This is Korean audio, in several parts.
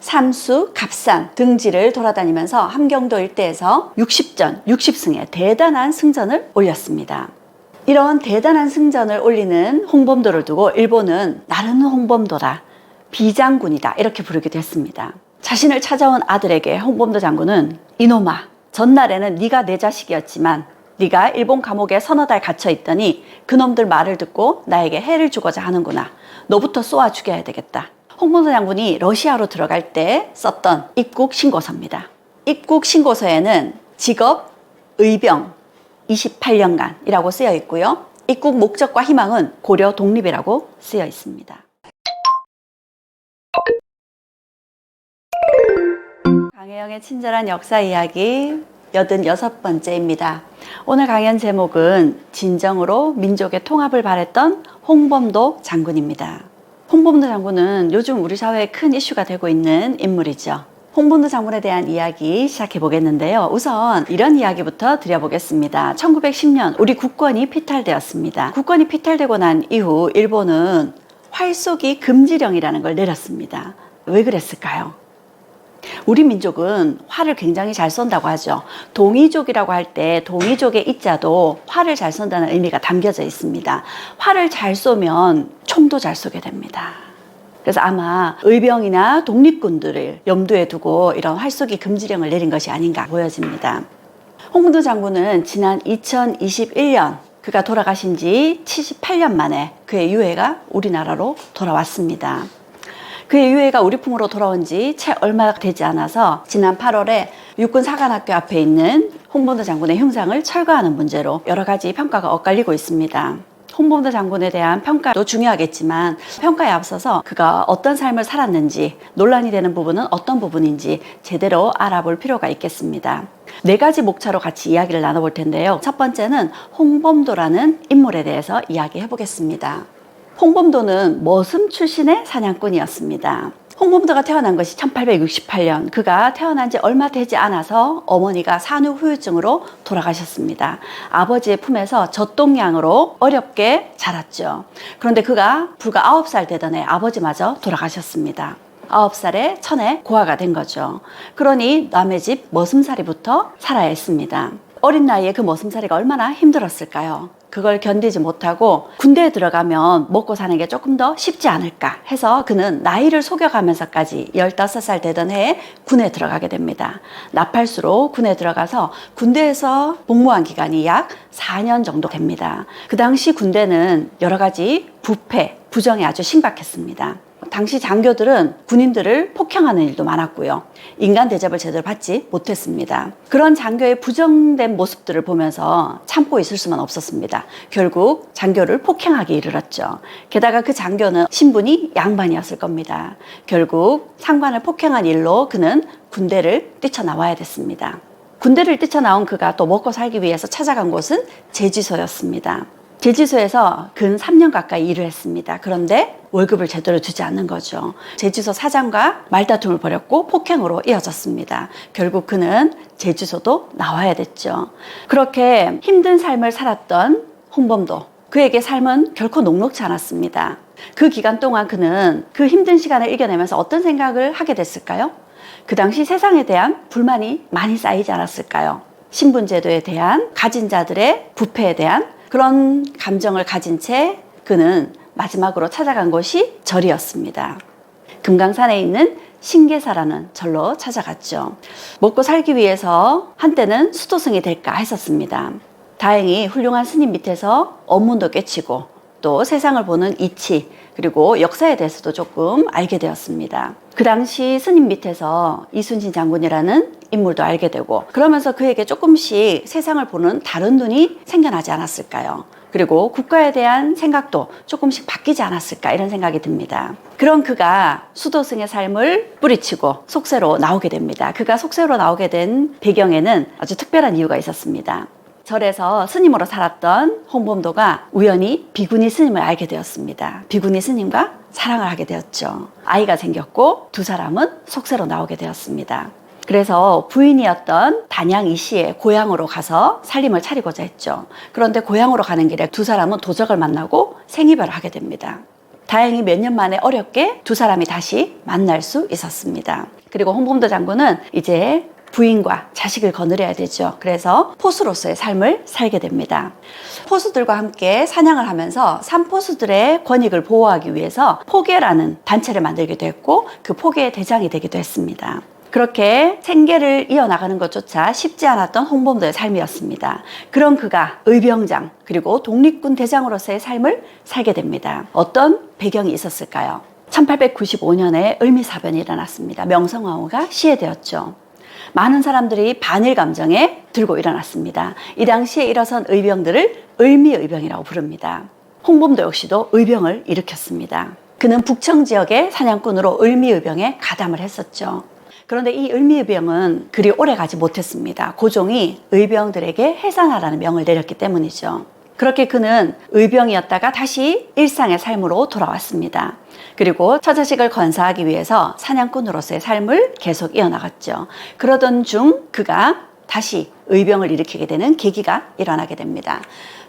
삼수, 갑산 등지를 돌아다니면서 함경도 일대에서 60전 60승의 대단한 승전을 올렸습니다. 이런 대단한 승전을 올리는 홍범도를 두고 일본은 나르는 홍범도다, 비장군이다 이렇게 부르기도 했습니다. 자신을 찾아온 아들에게 홍범도 장군은 이놈아, 전날에는 네가 내 자식이었지만 네가 일본 감옥에 서너 달 갇혀 있더니 그놈들 말을 듣고 나에게 해를 주고자 하는구나. 너부터 쏘아 죽여야 되겠다. 홍범도 장군이 러시아로 들어갈 때 썼던 입국 신고서입니다. 입국 신고서에는 직업 의병 28년간이라고 쓰여 있고요. 입국 목적과 희망은 고려 독립이라고 쓰여 있습니다. 강혜영의 친절한 역사 이야기 86번째입니다. 오늘 강연 제목은 진정으로 민족의 통합을 바랬던 홍범도 장군입니다. 홍범도 장군은 요즘 우리 사회에 큰 이슈가 되고 있는 인물이죠. 홍범도 장군에 대한 이야기 시작해 보겠는데요. 우선 이런 이야기부터 드려보겠습니다. 1910년 우리 국권이 피탈되었습니다. 국권이 피탈되고 난 이후 일본은 활쏘기 금지령이라는 걸 내렸습니다. 왜 그랬을까요? 우리 민족은 활을 굉장히 잘 쏜다고 하죠. 동이족이라고 할 때 동이족의 이자도 활을 잘 쏜다는 의미가 담겨져 있습니다. 활을 잘 쏘면 총도 잘 쏘게 됩니다. 그래서 아마 의병이나 독립군들을 염두에 두고 이런 활쏘기 금지령을 내린 것이 아닌가 보여집니다. 홍범도 장군은 지난 2021년 그가 돌아가신 지 78년 만에 그의 유해가 우리나라로 돌아왔습니다. 그의 유해가 우리 품으로 돌아온 지 채 얼마 되지 않아서 지난 8월에 육군사관학교 앞에 있는 홍범도 장군의 흉상을 철거하는 문제로 여러 가지 평가가 엇갈리고 있습니다. 홍범도 장군에 대한 평가도 중요하겠지만 평가에 앞서서 그가 어떤 삶을 살았는지, 논란이 되는 부분은 어떤 부분인지 제대로 알아볼 필요가 있겠습니다. 4가지 목차로 같이 이야기를 나눠볼 텐데요. 첫 번째는 홍범도라는 인물에 대해서 이야기해 보겠습니다. 홍범도는 머슴 출신의 사냥꾼이었습니다. 홍범도가 태어난 것이 1868년, 그가 태어난 지 얼마 되지 않아서 어머니가 산후 후유증으로 돌아가셨습니다. 아버지의 품에서 젖동량으로 어렵게 자랐죠. 그런데 그가 불과 9살 되던 해 아버지마저 돌아가셨습니다. 9살에 천에 고아가 된 거죠. 그러니 남의 집 머슴살이부터 살아야 했습니다. 어린 나이에 그 머슴살이가 얼마나 힘들었을까요? 그걸 견디지 못하고 군대에 들어가면 먹고 사는 게 조금 더 쉽지 않을까 해서 그는 나이를 속여가면서까지 15살 되던 해에 군에 들어가게 됩니다. 나팔수로 군에 들어가서 군대에서 복무한 기간이 약 4년 정도 됩니다. 그 당시 군대는 여러 가지 부패, 부정이 아주 심각했습니다. 당시 장교들은 군인들을 폭행하는 일도 많았고요. 인간 대접을 제대로 받지 못했습니다. 그런 장교의 부정된 모습들을 보면서 참고 있을 수만 없었습니다. 결국 장교를 폭행하기 이르렀죠. 게다가 그 장교는 신분이 양반이었을 겁니다. 결국 상관을 폭행한 일로 그는 군대를 뛰쳐나와야 됐습니다. 군대를 뛰쳐나온 그가 또 먹고 살기 위해서 찾아간 곳은 제지소였습니다. 제지소에서 근 3년 가까이 일을 했습니다. 그런데 월급을 제대로 주지 않는 거죠. 제지소 사장과 말다툼을 벌였고 폭행으로 이어졌습니다. 결국 그는 제지소도 나와야 됐죠. 그렇게 힘든 삶을 살았던 홍범도, 그에게 삶은 결코 녹록지 않았습니다. 그 기간 동안 그는 그 힘든 시간을 이겨내면서 어떤 생각을 하게 됐을까요? 그 당시 세상에 대한 불만이 많이 쌓이지 않았을까요? 신분제도에 대한, 가진 자들의 부패에 대한 그런 감정을 가진 채 그는 마지막으로 찾아간 곳이 절이었습니다. 금강산에 있는 신계사라는 절로 찾아갔죠. 먹고 살기 위해서 한때는 수도승이 될까 했었습니다. 다행히 훌륭한 스님 밑에서 업문도 깨치고 또 세상을 보는 이치, 그리고 역사에 대해서도 조금 알게 되었습니다. 그 당시 스님 밑에서 이순신 장군이라는 인물도 알게 되고, 그러면서 그에게 조금씩 세상을 보는 다른 눈이 생겨나지 않았을까요? 그리고 국가에 대한 생각도 조금씩 바뀌지 않았을까, 이런 생각이 듭니다. 그런 그가 수도승의 삶을 뿌리치고 속세로 나오게 됩니다. 그가 속세로 나오게 된 배경에는 아주 특별한 이유가 있었습니다. 절에서 스님으로 살았던 홍범도가 우연히 비구니 스님을 알게 되었습니다. 비구니 스님과 사랑을 하게 되었죠. 아이가 생겼고 두 사람은 속세로 나오게 되었습니다. 그래서 부인이었던 단양 이씨의 고향으로 가서 살림을 차리고자 했죠. 그런데 고향으로 가는 길에 두 사람은 도적을 만나고 생이별을 하게 됩니다. 다행히 몇 년 만에 어렵게 두 사람이 다시 만날 수 있었습니다. 그리고 홍범도 장군은 이제 부인과 자식을 거느려야 되죠. 그래서 포수로서의 삶을 살게 됩니다. 포수들과 함께 사냥을 하면서 산포수들의 권익을 보호하기 위해서 포계라는 단체를 만들기도 했고 그 포계의 대장이 되기도 했습니다. 그렇게 생계를 이어나가는 것조차 쉽지 않았던 홍범도의 삶이었습니다. 그런 그가 의병장 그리고 독립군 대장으로서의 삶을 살게 됩니다. 어떤 배경이 있었을까요? 1895년에 을미사변이 일어났습니다. 명성황후가 시해되었죠. 많은 사람들이 반일 감정에 들고 일어났습니다. 이 당시에 일어선 의병들을 을미의병이라고 부릅니다. 홍범도 역시도 의병을 일으켰습니다. 그는 북청 지역의 사냥꾼으로 을미의병에 가담을 했었죠. 그런데 이 을미의병은 그리 오래 가지 못했습니다. 고종이 의병들에게 해산하라는 명을 내렸기 때문이죠. 그렇게 그는 의병이었다가 다시 일상의 삶으로 돌아왔습니다. 그리고 처자식을 건사하기 위해서 사냥꾼으로서의 삶을 계속 이어나갔죠. 그러던 중 그가 다시 의병을 일으키게 되는 계기가 일어나게 됩니다.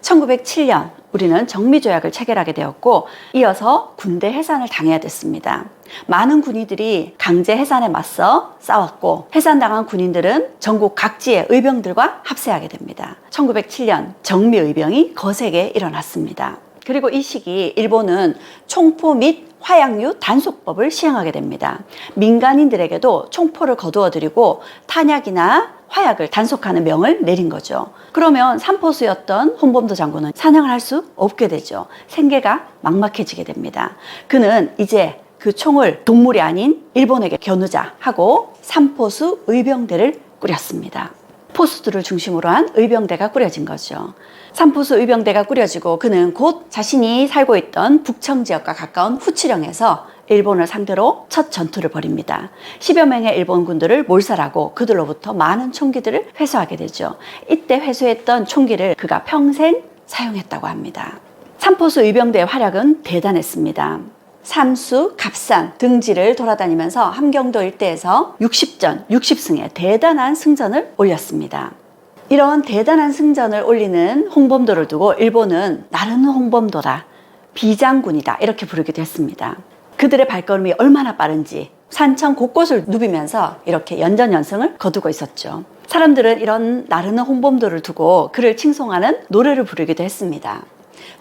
1907년 우리는 정미조약을 체결하게 되었고 이어서 군대 해산을 당해야 됐습니다. 많은 군인들이 강제 해산에 맞서 싸웠고 해산당한 군인들은 전국 각지의 의병들과 합세하게 됩니다. 1907년 정미의병이 거세게 일어났습니다. 그리고 이 시기 일본은 총포 및 화약류 단속법을 시행하게 됩니다. 민간인들에게도 총포를 거두어 드리고 탄약이나 화약을 단속하는 명을 내린 거죠. 그러면 산포수였던 홍범도 장군은 사냥을 할 수 없게 되죠. 생계가 막막해지게 됩니다. 그는 이제 그 총을 동물이 아닌 일본에게 겨누자 하고 산포수 의병대를 꾸렸습니다. 포수들을 중심으로 한 의병대가 꾸려진 거죠. 산포수 의병대가 꾸려지고 그는 곧 자신이 살고 있던 북청 지역과 가까운 후치령에서 일본을 상대로 첫 전투를 벌입니다. 10여 명의 일본 군들을 몰살하고 그들로부터 많은 총기들을 회수하게 되죠. 이때 회수했던 총기를 그가 평생 사용했다고 합니다. 산포수 의병대의 활약은 대단했습니다. 삼수, 갑산 등지를 돌아다니면서 함경도 일대에서 60전, 60승의 대단한 승전을 올렸습니다. 이런 대단한 승전을 올리는 홍범도를 두고 일본은 나르는 홍범도다, 비장군이다 이렇게 부르기도 했습니다. 그들의 발걸음이 얼마나 빠른지 산청 곳곳을 누비면서 이렇게 연전연승을 거두고 있었죠. 사람들은 이런 나르는 홍범도를 두고 그를 칭송하는 노래를 부르기도 했습니다.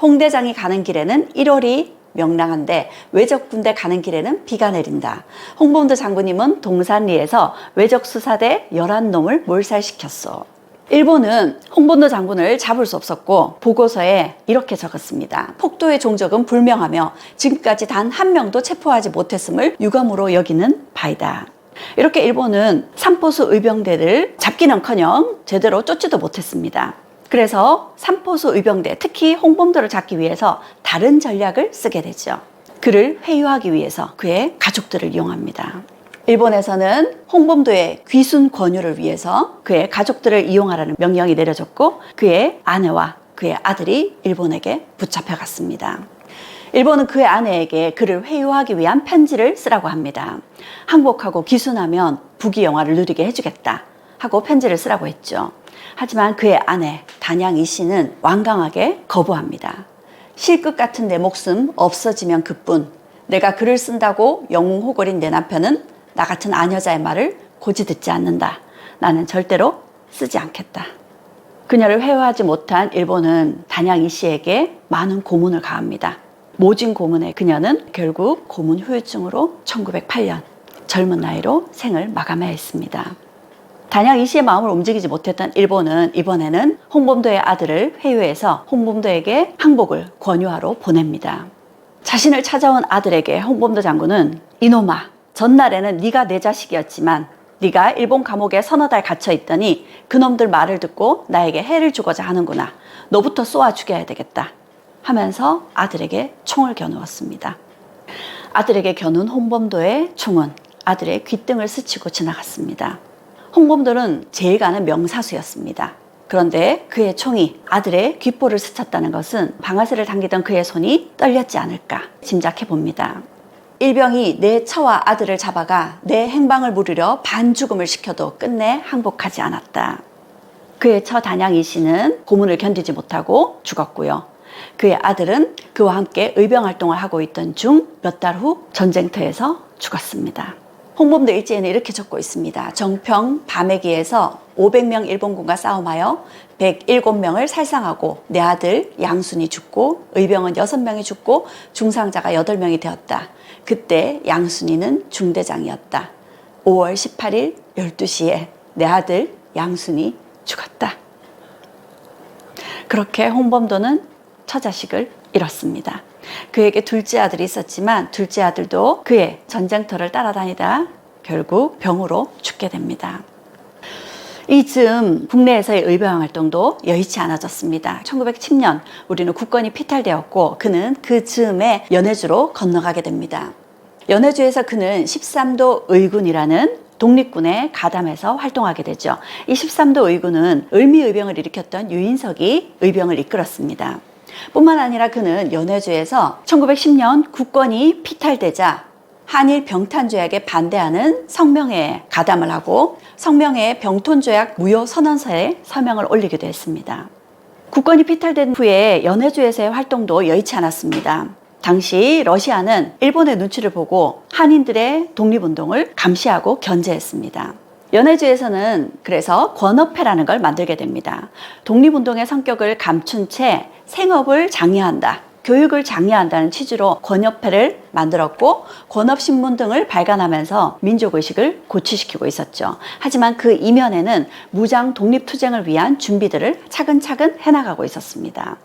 홍대장이 가는 길에는 1월이 명랑한데 외적 군대 가는 길에는 비가 내린다. 홍범도 장군님은 동산리에서 외적 수사대 11놈을 몰살시켰어. 일본은 홍범도 장군을 잡을 수 없었고 보고서에 이렇게 적었습니다. 폭도의 종적은 불명하며 지금까지 단 한 명도 체포하지 못했음을 유감으로 여기는 바이다. 이렇게 일본은 산포수 의병대를 잡기는커녕 제대로 쫓지도 못했습니다. 그래서 산포수 의병대, 특히 홍범도를 잡기 위해서 다른 전략을 쓰게 되죠. 그를 회유하기 위해서 그의 가족들을 이용합니다. 일본에서는 홍범도의 귀순 권유를 위해서 그의 가족들을 이용하라는 명령이 내려졌고 그의 아내와 그의 아들이 일본에게 붙잡혀갔습니다. 일본은 그의 아내에게 그를 회유하기 위한 편지를 쓰라고 합니다. 항복하고 귀순하면 부귀 영화를 누리게 해주겠다 하고 편지를 쓰라고 했죠. 하지만 그의 아내 단양 이씨는 완강하게 거부합니다. 실끝 같은 내 목숨 없어지면 그뿐. 내가 글을 쓴다고 영웅호걸인 내 남편은 나 같은 아녀자의 말을 고지 듣지 않는다. 나는 절대로 쓰지 않겠다. 그녀를 회유하지 못한 일본은 단양 이씨에게 많은 고문을 가합니다. 모진 고문에 그녀는 결국 고문 후유증으로 1908년 젊은 나이로 생을 마감해야 했습니다. 단양 이씨의 마음을 움직이지 못했던 일본은 이번에는 홍범도의 아들을 회유해서 홍범도에게 항복을 권유하러 보냅니다. 자신을 찾아온 아들에게 홍범도 장군은 이놈아, 전날에는 네가 내 자식이었지만 네가 일본 감옥에 서너 달 갇혀 있더니 그놈들 말을 듣고 나에게 해를 주고자 하는구나. 너부터 쏘아 죽여야 되겠다 하면서 아들에게 총을 겨누었습니다. 아들에게 겨눈 홍범도의 총은 아들의 귓등을 스치고 지나갔습니다. 홍범도는 제일 가는 명사수였습니다. 그런데 그의 총이 아들의 귓볼을 스쳤다는 것은 방아쇠를 당기던 그의 손이 떨렸지 않을까 짐작해 봅니다. 일병이 내 처와 아들을 잡아가 내 행방을 물으려 반죽음을 시켜도 끝내 항복하지 않았다. 그의 처 단양 이씨는 고문을 견디지 못하고 죽었고요. 그의 아들은 그와 함께 의병 활동을 하고 있던 중 몇 달 후 전쟁터에서 죽었습니다. 홍범도 일지에는 이렇게 적고 있습니다. 정평 밤에기에서 500명 일본군과 싸움하여 107명을 살상하고 내 아들 양순이 죽고 의병은 6명이 죽고 중상자가 8명이 되었다. 그때 양순이는 중대장이었다. 5월 18일 12시에 내 아들 양순이 죽었다. 그렇게 홍범도는 처자식을 잃었습니다. 그에게 둘째 아들이 있었지만 둘째 아들도 그의 전쟁터를 따라다니다 결국 병으로 죽게 됩니다. 이 즈음 국내에서의 의병 활동도 여의치 않아졌습니다. 1910년 우리는 국권이 피탈되었고 그는 그 즈음에 연해주로 건너가게 됩니다. 연해주에서 그는 13도 의군이라는 독립군에 가담해서 활동하게 되죠. 이 13도 의군은 을미의병을 일으켰던 유인석이 의병을 이끌었습니다. 뿐만 아니라 그는 연해주에서 1910년 국권이 피탈되자 한일 병탄조약에 반대하는 성명회에 가담을 하고 성명회의 병톤조약 무효 선언서에 서명을 올리기도 했습니다. 국권이 피탈된 후에 연해주에서의 활동도 여의치 않았습니다. 당시 러시아는 일본의 눈치를 보고 한인들의 독립운동을 감시하고 견제했습니다. 연해주에서는 그래서 권업회라는 걸 만들게 됩니다. 독립운동의 성격을 감춘 채 생업을 장려한다, 교육을 장려한다는 취지로 권업회를 만들었고 권업신문 등을 발간하면서 민족의식을 고취시키고 있었죠. 하지만 그 이면에는 무장 독립투쟁을 위한 준비들을 차근차근 해나가고 있었습니다.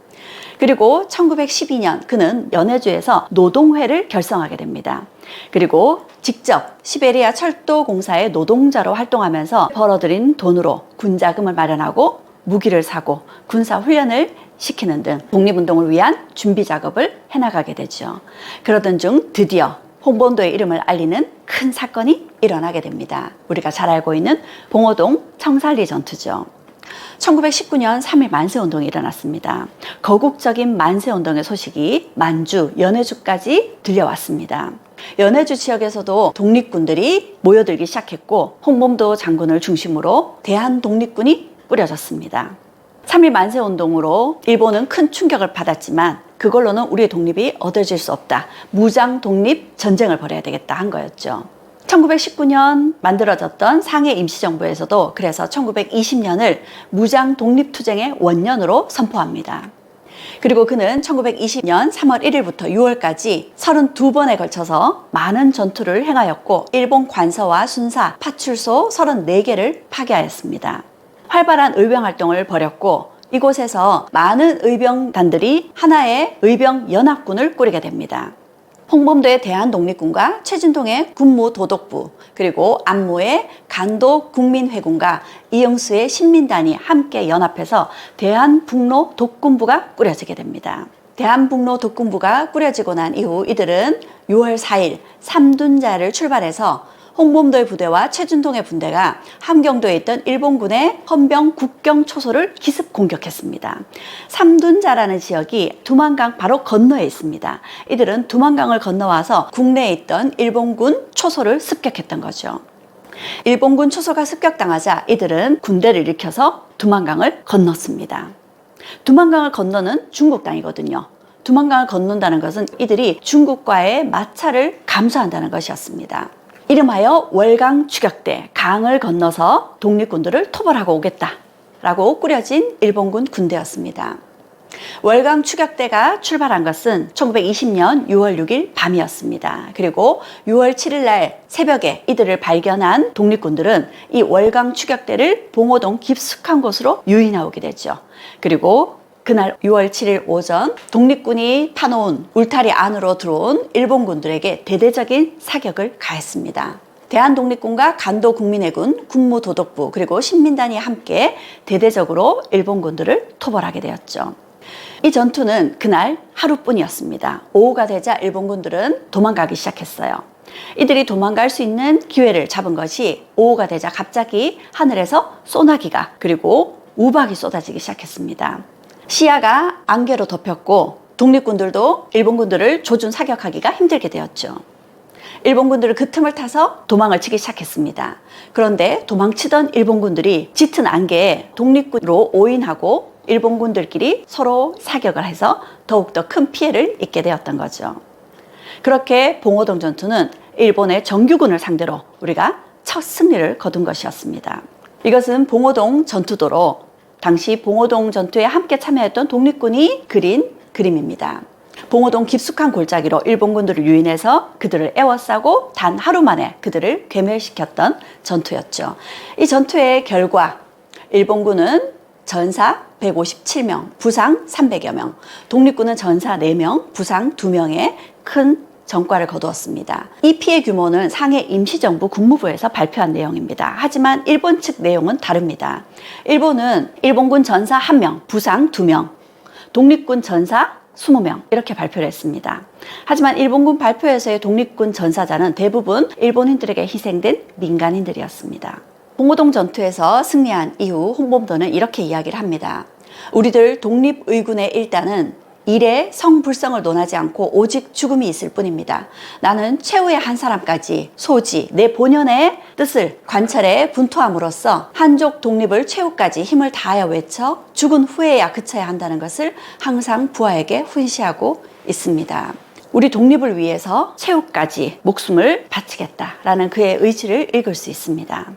그리고 1912년 그는 연해주에서 노동회를 결성하게 됩니다. 그리고 직접 시베리아 철도공사의 노동자로 활동하면서 벌어들인 돈으로 군자금을 마련하고 무기를 사고 군사훈련을 시키는 등 독립운동을 위한 준비 작업을 해나가게 되죠. 그러던 중 드디어 홍범도의 이름을 알리는 큰 사건이 일어나게 됩니다. 우리가 잘 알고 있는 봉오동 청산리 전투죠. 1919년 3.1 만세운동이 일어났습니다. 거국적인 만세운동의 소식이 만주, 연해주까지 들려왔습니다. 연해주 지역에서도 독립군들이 모여들기 시작했고 홍범도 장군을 중심으로 대한독립군이 꾸려졌습니다. 3.1 만세운동으로 일본은 큰 충격을 받았지만 그걸로는 우리의 독립이 얻어질 수 없다. 무장 독립 전쟁을 벌여야 되겠다 한 거였죠. 1919년 만들어졌던 상해 임시정부에서도 그래서 1920년을 무장 독립투쟁의 원년으로 선포합니다. 그리고 그는 1920년 3월 1일부터 6월까지 32번에 걸쳐서 많은 전투를 행하였고 일본 관서와 순사, 파출소 34개를 파괴하였습니다. 활발한 의병 활동을 벌였고 이곳에서 많은 의병단들이 하나의 의병연합군을 꾸리게 됩니다. 홍범도의 대한독립군과 최진통의 군무도덕부, 그리고 안무의 간도국민회군과 이영수의 신민단이 함께 연합해서 대한북로독군부가 꾸려지게 됩니다. 대한북로독군부가 꾸려지고 난 이후 이들은 6월 4일 삼둔자를 출발해서 홍범도의 부대와 최준통의 군대가 함경도에 있던 일본군의 헌병 국경 초소를 기습 공격했습니다. 삼둔자라는 지역이 두만강 바로 건너에 있습니다. 이들은 두만강을 건너와서 국내에 있던 일본군 초소를 습격했던 거죠. 일본군 초소가 습격당하자 이들은 군대를 일으켜서 두만강을 건넜습니다. 두만강을 건너는 중국 땅이거든요. 두만강을 건넌다는 것은 이들이 중국과의 마찰을 감수한다는 것이었습니다. 이름하여 월강 추격대, 강을 건너서 독립군들을 토벌하고 오겠다라고 꾸려진 일본군 군대였습니다. 월강 추격대가 출발한 것은 1920년 6월 6일 밤이었습니다. 그리고 6월 7일 날 새벽에 이들을 발견한 독립군들은 이 월강 추격대를 봉오동 깊숙한 곳으로 유인하오게 되죠. 그리고 그날 6월 7일 오전 독립군이 파놓은 울타리 안으로 들어온 일본군들에게 대대적인 사격을 가했습니다. 대한독립군과 간도국민회군, 군무도덕부 그리고 신민단이 함께 대대적으로 일본군들을 토벌하게 되었죠. 이 전투는 그날 하루뿐이었습니다. 오후가 되자 일본군들은 도망가기 시작했어요. 이들이 도망갈 수 있는 기회를 잡은 것이 오후가 되자 갑자기 하늘에서 소나기가 그리고 우박이 쏟아지기 시작했습니다. 시야가 안개로 덮였고 독립군들도 일본군들을 조준 사격하기가 힘들게 되었죠. 일본군들은 그 틈을 타서 도망을 치기 시작했습니다. 그런데 도망치던 일본군들이 짙은 안개에 독립군으로 오인하고 일본군들끼리 서로 사격을 해서 더욱더 큰 피해를 입게 되었던 거죠. 그렇게 봉오동 전투는 일본의 정규군을 상대로 우리가 첫 승리를 거둔 것이었습니다. 이것은 봉오동 전투도로 당시 봉오동 전투에 함께 참여했던 독립군이 그린 그림입니다. 봉오동 깊숙한 골짜기로 일본군들을 유인해서 그들을 에워싸고 단 하루 만에 그들을 괴멸시켰던 전투였죠. 이 전투의 결과 일본군은 전사 157명, 부상 300여 명, 독립군은 전사 4명, 부상 2명의 큰 전과를 거두었습니다. 이 피해 규모는 상해 임시정부 국무부에서 발표한 내용입니다. 하지만 일본 측 내용은 다릅니다. 일본은 일본군 전사 1명, 부상 2명, 독립군 전사 20명 이렇게 발표를 했습니다. 하지만 일본군 발표에서의 독립군 전사자는 대부분 일본인들에게 희생된 민간인들이었습니다. 봉오동 전투에서 승리한 이후 홍범도는 이렇게 이야기를 합니다. 우리들 독립의군의 일단은 일의 성불성을 논하지 않고 오직 죽음이 있을 뿐입니다. 나는 최후의 한 사람까지 소지, 내 본연의 뜻을 관철에 분투함으로써 한족 독립을 최후까지 힘을 다하여 외쳐 죽은 후에야 그쳐야 한다는 것을 항상 부하에게 훈시하고 있습니다. 우리 독립을 위해서 최후까지 목숨을 바치겠다라는 그의 의지를 읽을 수 있습니다.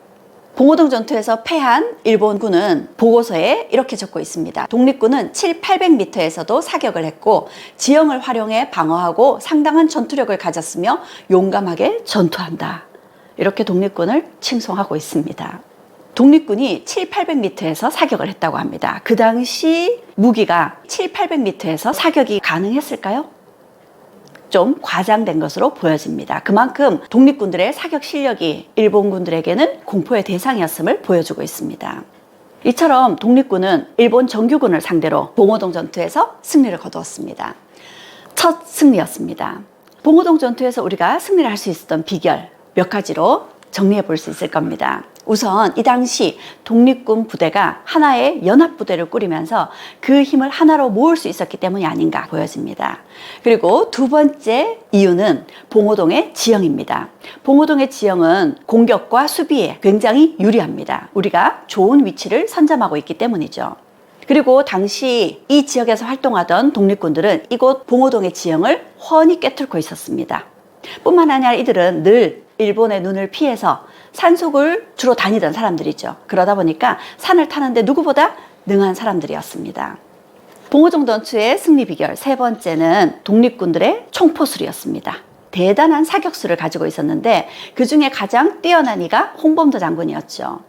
봉오동 전투에서 패한 일본군은 보고서에 이렇게 적고 있습니다. 독립군은 700~800m에서도 사격을 했고 지형을 활용해 방어하고 상당한 전투력을 가졌으며 용감하게 전투한다. 이렇게 독립군을 칭송하고 있습니다. 독립군이 700~800m에서 사격을 했다고 합니다. 그 당시 무기가 700~800m에서 사격이 가능했을까요? 좀 과장된 것으로 보여집니다. 그만큼 독립군들의 사격 실력이 일본군들에게는 공포의 대상이었음을 보여주고 있습니다. 이처럼 독립군은 일본 정규군을 상대로 봉오동 전투에서 승리를 거두었습니다. 첫 승리였습니다. 봉오동 전투에서 우리가 승리를 할 수 있었던 비결 몇 가지로 정리해 볼 수 있을 겁니다. 우선 이 당시 독립군 부대가 하나의 연합부대를 꾸리면서 그 힘을 하나로 모을 수 있었기 때문이 아닌가 보여집니다. 그리고 두 번째 이유는 봉오동의 지형입니다. 봉오동의 지형은 공격과 수비에 굉장히 유리합니다. 우리가 좋은 위치를 선점하고 있기 때문이죠. 그리고 당시 이 지역에서 활동하던 독립군들은 이곳 봉오동의 지형을 훤히 꿰뚫고 있었습니다. 뿐만 아니라 이들은 늘 일본의 눈을 피해서 산속을 주로 다니던 사람들이죠. 그러다 보니까 산을 타는데 누구보다 능한 사람들이었습니다. 봉오동 전투의 승리 비결 세 번째는 독립군들의 총포술이었습니다. 대단한 사격수를 가지고 있었는데 그 중에 가장 뛰어난 이가 홍범도 장군이었죠.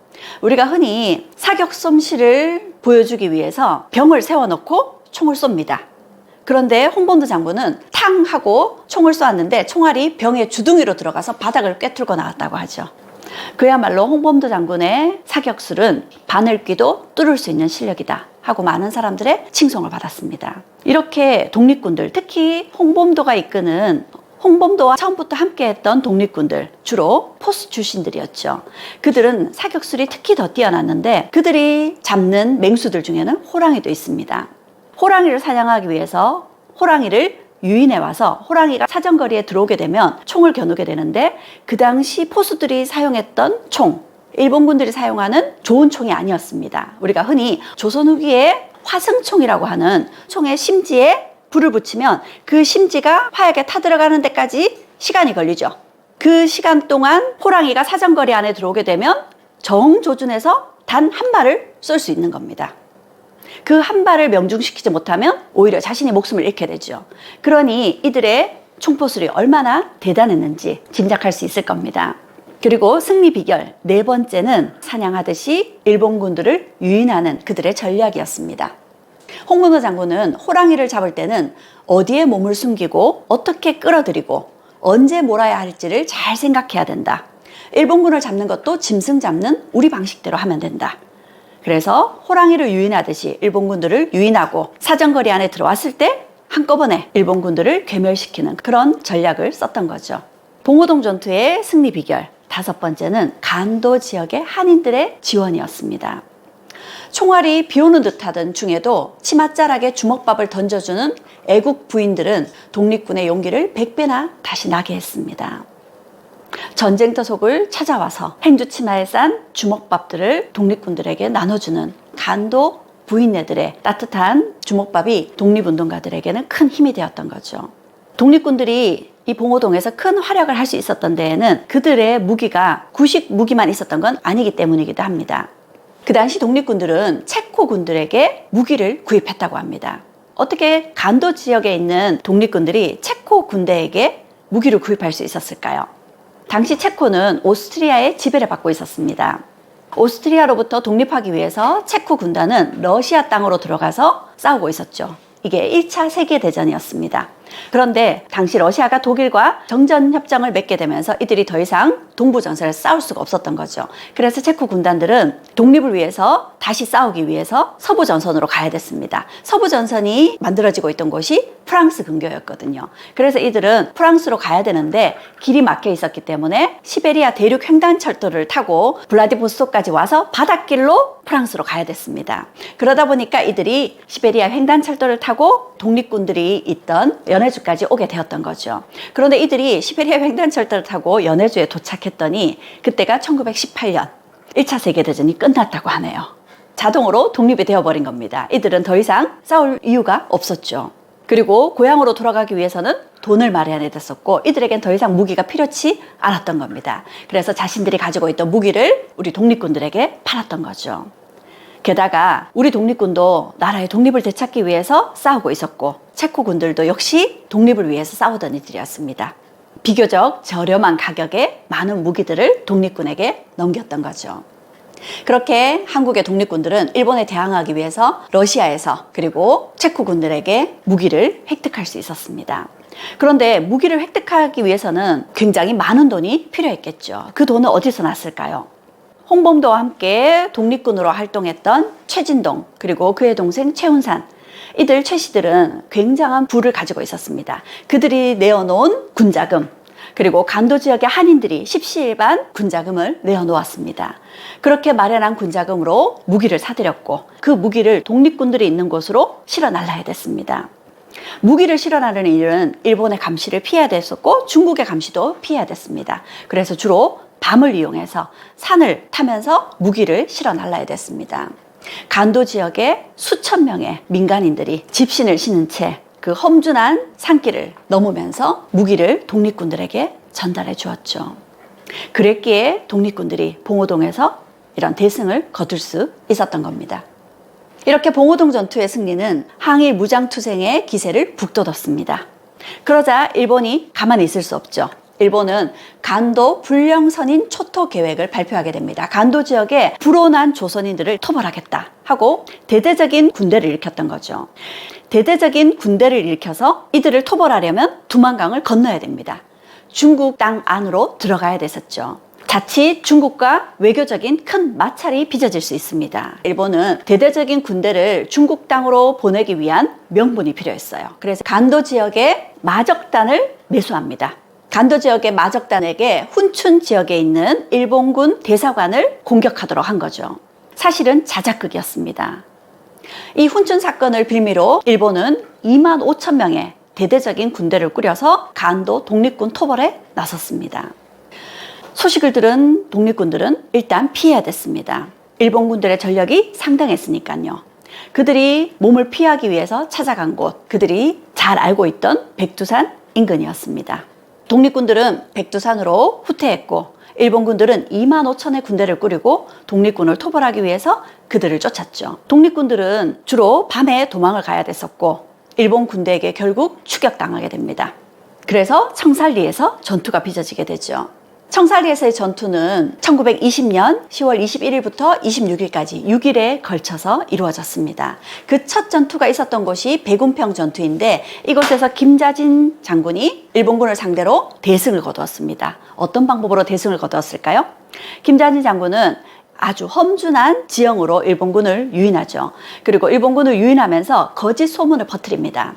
우리가 흔히 사격 솜씨를 보여주기 위해서 병을 세워놓고 총을 쏩니다. 그런데 홍범도 장군은 탕 하고 총을 쏘았는데 총알이 병의 주둥이로 들어가서 바닥을 꿰뚫고 나왔다고 하죠. 그야말로 홍범도 장군의 사격술은 바늘귀도 뚫을 수 있는 실력이다 하고 많은 사람들의 칭송을 받았습니다. 이렇게 독립군들, 특히 홍범도가 이끄는 홍범도와 처음부터 함께했던 독립군들, 주로 포스 출신들이었죠. 그들은 사격술이 특히 더 뛰어났는데 그들이 잡는 맹수들 중에는 호랑이도 있습니다. 호랑이를 사냥하기 위해서 호랑이를 유인해 와서 호랑이가 사정거리에 들어오게 되면 총을 겨누게 되는데 그 당시 포수들이 사용했던 총, 일본군들이 사용하는 좋은 총이 아니었습니다. 우리가 흔히 조선 후기에 화승총이라고 하는 총의 심지에 불을 붙이면 그 심지가 화약에 타들어가는 데까지 시간이 걸리죠. 그 시간 동안 호랑이가 사정거리 안에 들어오게 되면 정조준해서 단 한 발을 쏠 수 있는 겁니다. 그 한 발을 명중시키지 못하면 오히려 자신이 목숨을 잃게 되죠. 그러니 이들의 총포술이 얼마나 대단했는지 짐작할 수 있을 겁니다. 그리고 승리 비결 네 번째는 사냥하듯이 일본군들을 유인하는 그들의 전략이었습니다. 홍범도 장군은 호랑이를 잡을 때는 어디에 몸을 숨기고 어떻게 끌어들이고 언제 몰아야 할지를 잘 생각해야 된다. 일본군을 잡는 것도 짐승 잡는 우리 방식대로 하면 된다. 그래서 호랑이를 유인하듯이 일본군들을 유인하고 사정거리 안에 들어왔을 때 한꺼번에 일본군들을 괴멸시키는 그런 전략을 썼던 거죠. 봉오동 전투의 승리 비결 다섯 번째는 간도 지역의 한인들의 지원이었습니다. 총알이 비오는 듯하던 중에도 치맛자락에 주먹밥을 던져주는 애국 부인들은 독립군의 용기를 100배나 다시 나게 했습니다. 전쟁터 속을 찾아와서 행주치마에 싼 주먹밥들을 독립군들에게 나눠주는 간도 부인네들의 따뜻한 주먹밥이 독립운동가들에게는 큰 힘이 되었던 거죠. 독립군들이 이 봉오동에서 큰 활약을 할 수 있었던 데에는 그들의 무기가 구식 무기만 있었던 건 아니기 때문이기도 합니다. 그 당시 독립군들은 체코 군들에게 무기를 구입했다고 합니다. 어떻게 간도 지역에 있는 독립군들이 체코 군대에게 무기를 구입할 수 있었을까요? 당시 체코는 오스트리아의 지배를 받고 있었습니다. 오스트리아로부터 독립하기 위해서 체코 군단은 러시아 땅으로 들어가서 싸우고 있었죠. 이게 1차 세계대전이었습니다. 그런데 당시 러시아가 독일과 정전협정을 맺게 되면서 이들이 더 이상 동부전선에서 싸울 수가 없었던 거죠. 그래서 체코 군단들은 독립을 위해서 다시 싸우기 위해서 서부전선으로 가야 됐습니다. 서부전선이 만들어지고 있던 곳이 프랑스 근교였거든요. 그래서 이들은 프랑스로 가야 되는데 길이 막혀 있었기 때문에 시베리아 대륙 횡단철도를 타고 블라디보스토크까지 와서 바닷길로 프랑스로 가야 됐습니다. 그러다 보니까 이들이 시베리아 횡단철도를 타고 독립군들이 있던 연해주까지 오게 되었던 거죠. 그런데 이들이 시베리아 횡단철도를 타고 연해주에 도착했더니 그때가 1918년 1차 세계대전이 끝났다고 하네요. 자동으로 독립이 되어버린 겁니다. 이들은 더 이상 싸울 이유가 없었죠. 그리고 고향으로 돌아가기 위해서는 돈을 마련해야 됐었고 이들에겐 더 이상 무기가 필요치 않았던 겁니다. 그래서 자신들이 가지고 있던 무기를 우리 독립군들에게 팔았던 거죠. 게다가 우리 독립군도 나라의 독립을 되찾기 위해서 싸우고 있었고 체코 군들도 역시 독립을 위해서 싸우던 이들이었습니다. 비교적 저렴한 가격에 많은 무기들을 독립군에게 넘겼던 거죠. 그렇게 한국의 독립군들은 일본에 대항하기 위해서 러시아에서 그리고 체코 군들에게 무기를 획득할 수 있었습니다. 그런데 무기를 획득하기 위해서는 굉장히 많은 돈이 필요했겠죠. 그 돈은 어디서 났을까요? 홍범도와 함께 독립군으로 활동했던 최진동 그리고 그의 동생 최훈산 이들 최씨들은 굉장한 부를 가지고 있었습니다. 그들이 내어놓은 군자금 그리고 간도 지역의 한인들이 십시일반 군자금을 내어놓았습니다. 그렇게 마련한 군자금으로 무기를 사들였고 그 무기를 독립군들이 있는 곳으로 실어 날라야 됐습니다. 무기를 실어 나르는 일은 일본의 감시를 피해야 됐었고 중국의 감시도 피해야 됐습니다. 그래서 주로 밤을 이용해서 산을 타면서 무기를 실어 날라야 됐습니다. 간도 지역에 수천 명의 민간인들이 집신을 신은 채 그 험준한 산길을 넘으면서 무기를 독립군들에게 전달해 주었죠. 그랬기에 독립군들이 봉오동에서 이런 대승을 거둘 수 있었던 겁니다. 이렇게 봉오동 전투의 승리는 항일 무장투쟁의 기세를 북돋웠습니다. 그러자 일본이 가만히 있을 수 없죠. 일본은 간도 불령선인 초토 계획을 발표하게 됩니다. 간도 지역에 불온한 조선인들을 토벌하겠다 하고 대대적인 군대를 일으켰던 거죠. 대대적인 군대를 일으켜서 이들을 토벌하려면 두만강을 건너야 됩니다. 중국 땅 안으로 들어가야 됐었죠. 자칫 중국과 외교적인 큰 마찰이 빚어질 수 있습니다. 일본은 대대적인 군대를 중국 땅으로 보내기 위한 명분이 필요했어요. 그래서 간도 지역에 마적단을 매수합니다. 간도 지역의 마적단에게 훈춘 지역에 있는 일본군 대사관을 공격하도록 한 거죠. 사실은 자작극이었습니다. 이 훈춘 사건을 빌미로 일본은 2만 5천 명의 대대적인 군대를 꾸려서 간도 독립군 토벌에 나섰습니다. 소식을 들은 독립군들은 일단 피해야 됐습니다. 일본 군들의 전력이 상당했으니까요. 그들이 몸을 피하기 위해서 찾아간 곳, 그들이 잘 알고 있던 백두산 인근이었습니다. 독립군들은 백두산으로 후퇴했고 일본군들은 2만 5천의 군대를 꾸리고 독립군을 토벌하기 위해서 그들을 쫓았죠. 독립군들은 주로 밤에 도망을 가야 됐었고 일본 군대에게 결국 추격당하게 됩니다. 그래서 청살리에서 전투가 빚어지게 되죠. 청살리에서의 전투는 1920년 10월 21일부터 26일까지 6일에 걸쳐서 이루어졌습니다. 그 첫 전투가 있었던 곳이 백운평 전투인데 이곳에서 김자진 장군이 일본군을 상대로 대승을 거두었습니다. 어떤 방법으로 대승을 거두었을까요? 김자진 장군은 아주 험준한 지형으로 일본군을 유인하죠. 그리고 일본군을 유인하면서 거짓 소문을 퍼뜨립니다.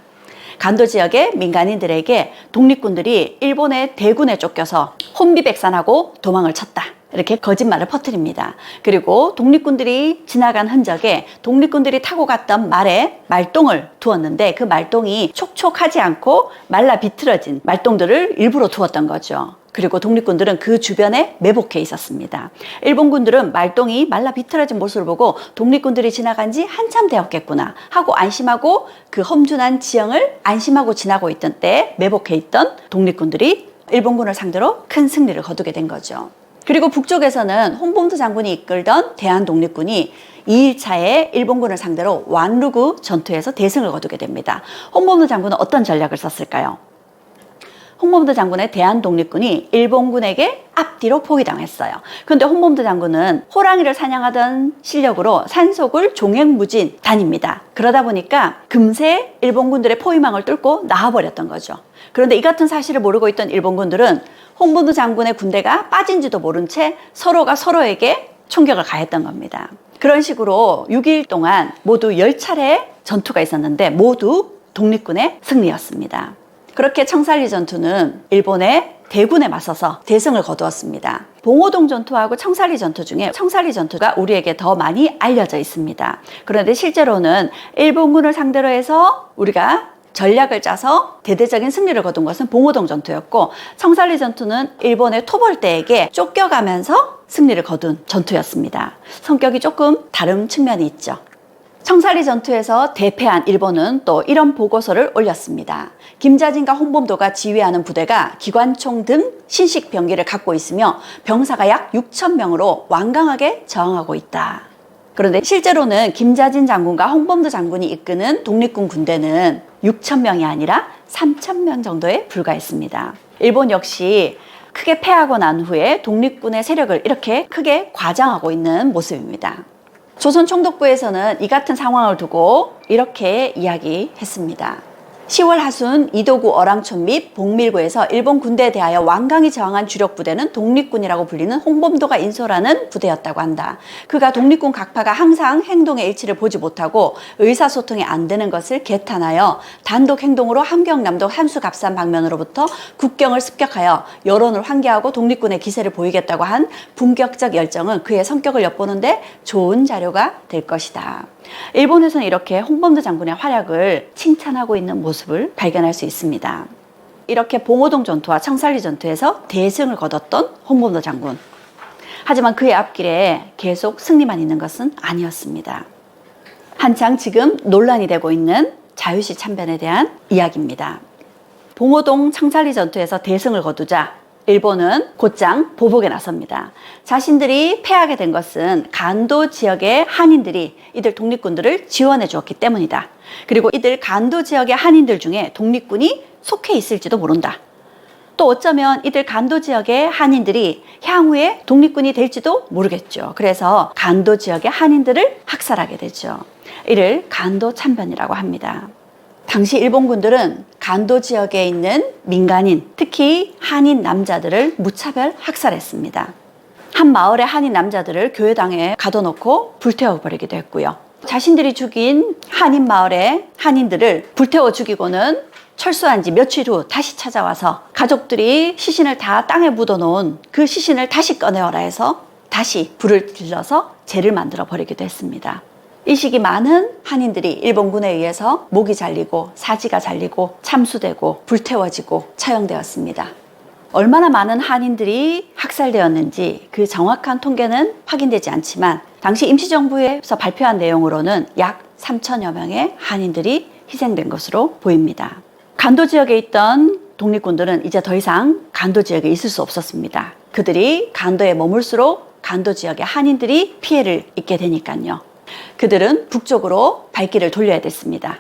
간도 지역의 민간인들에게 독립군들이 일본의 대군에 쫓겨서 혼비백산하고 도망을 쳤다. 이렇게 거짓말을 퍼뜨립니다. 그리고 독립군들이 지나간 흔적에 독립군들이 타고 갔던 말에 말똥을 두었는데 그 말똥이 촉촉하지 않고 말라 비틀어진 말똥들을 일부러 두었던 거죠. 그리고 독립군들은 그 주변에 매복해 있었습니다. 일본군들은 말똥이 말라 비틀어진 모습을 보고 독립군들이 지나간 지 한참 되었겠구나 하고 안심하고 그 험준한 지형을 안심하고 지나고 있던 때에 매복해 있던 독립군들이 일본군을 상대로 큰 승리를 거두게 된 거죠. 그리고 북쪽에서는 홍범도 장군이 이끌던 대한독립군이 2일차에 일본군을 상대로 완루구 전투에서 대승을 거두게 됩니다. 홍범도 장군은 어떤 전략을 썼을까요? 홍범도 장군의 대한독립군이 일본군에게 앞뒤로 포위당했어요. 그런데 홍범도 장군은 호랑이를 사냥하던 실력으로 산속을 종횡무진 다닙니다. 그러다 보니까 금세 일본군들의 포위망을 뚫고 나와버렸던 거죠. 그런데 이 같은 사실을 모르고 있던 일본군들은 홍범도 장군의 군대가 빠진지도 모른 채 서로가 서로에게 총격을 가했던 겁니다. 그런 식으로 6일 동안 모두 10차례의 전투가 있었는데 모두 독립군의 승리였습니다. 그렇게 청살리 전투는 일본의 대군에 맞서서 대승을 거두었습니다. 봉오동 전투하고 청살리 전투 중에 청살리 전투가 우리에게 더 많이 알려져 있습니다. 그런데 실제로는 일본군을 상대로 해서 우리가 전략을 짜서 대대적인 승리를 거둔 것은 봉오동 전투였고, 청살리 전투는 일본의 토벌대에게 쫓겨가면서 승리를 거둔 전투였습니다. 성격이 조금 다른 측면이 있죠. 청살리 전투에서 대패한 일본은 또 이런 보고서를 올렸습니다. 김자진과 홍범도가 지휘하는 부대가 기관총 등 신식 병기를 갖고 있으며 병사가 약 6,000명으로 완강하게 저항하고 있다. 그런데 실제로는 김자진 장군과 홍범도 장군이 이끄는 독립군 군대는 6,000명이 아니라 3,000명 정도에 불과했습니다. 일본 역시 크게 패하고 난 후에 독립군의 세력을 이렇게 크게 과장하고 있는 모습입니다. 조선총독부에서는 이 같은 상황을 두고 이렇게 이야기했습니다. 10월 하순 이도구 어랑촌 및 복밀구에서 일본 군대에 대하여 완강히 저항한 주력 부대는 독립군이라고 불리는 홍범도가 인솔하는 부대였다고 한다. 그가 독립군 각파가 항상 행동의 일치를 보지 못하고 의사소통이 안 되는 것을 개탄하여 단독 행동으로 함경남도 함수갑산 방면으로부터 국경을 습격하여 여론을 환기하고 독립군의 기세를 보이겠다고 한 분격적 열정은 그의 성격을 엿보는데 좋은 자료가 될 것이다. 일본에서는 이렇게 홍범도 장군의 활약을 칭찬하고 있는 모습을 발견할 수 있습니다. 이렇게 봉오동 전투와 청살리 전투에서 대승을 거뒀던 홍범도 장군. 하지만 그의 앞길에 계속 승리만 있는 것은 아니었습니다. 한창 지금 논란이 되고 있는 자유시 참변에 대한 이야기입니다. 봉오동 청살리 전투에서 대승을 거두자 일본은 곧장 보복에 나섭니다. 자신들이 패하게 된 것은 간도 지역의 한인들이 이들 독립군들을 지원해 주었기 때문이다. 그리고 이들 간도 지역의 한인들 중에 독립군이 속해 있을지도 모른다. 또 어쩌면 이들 간도 지역의 한인들이 향후에 독립군이 될지도 모르겠죠. 그래서 간도 지역의 한인들을 학살하게 되죠. 이를 간도 참변이라고 합니다. 당시 일본군들은 간도 지역에 있는 민간인, 특히 한인 남자들을 무차별 학살했습니다. 한 마을의 한인 남자들을 교회당에 가둬놓고 불태워버리기도 했고요. 자신들이 죽인 한인 마을의 한인들을 불태워 죽이고는 철수한 지 며칠 후 다시 찾아와서 가족들이 시신을 다 땅에 묻어놓은 그 시신을 다시 꺼내어라 해서 다시 불을 질러서 재를 만들어 버리기도 했습니다. 이 시기 많은 한인들이 일본군에 의해서 목이 잘리고 사지가 잘리고 참수되고 불태워지고 처형되었습니다. 얼마나 많은 한인들이 학살되었는지 그 정확한 통계는 확인되지 않지만 당시 임시정부에서 발표한 내용으로는 약 3,000여 명의 한인들이 희생된 것으로 보입니다. 간도 지역에 있던 독립군들은 이제 더 이상 간도 지역에 있을 수 없었습니다. 그들이 간도에 머물수록 간도 지역의 한인들이 피해를 입게 되니까요. 그들은 북쪽으로 발길을 돌려야 됐습니다.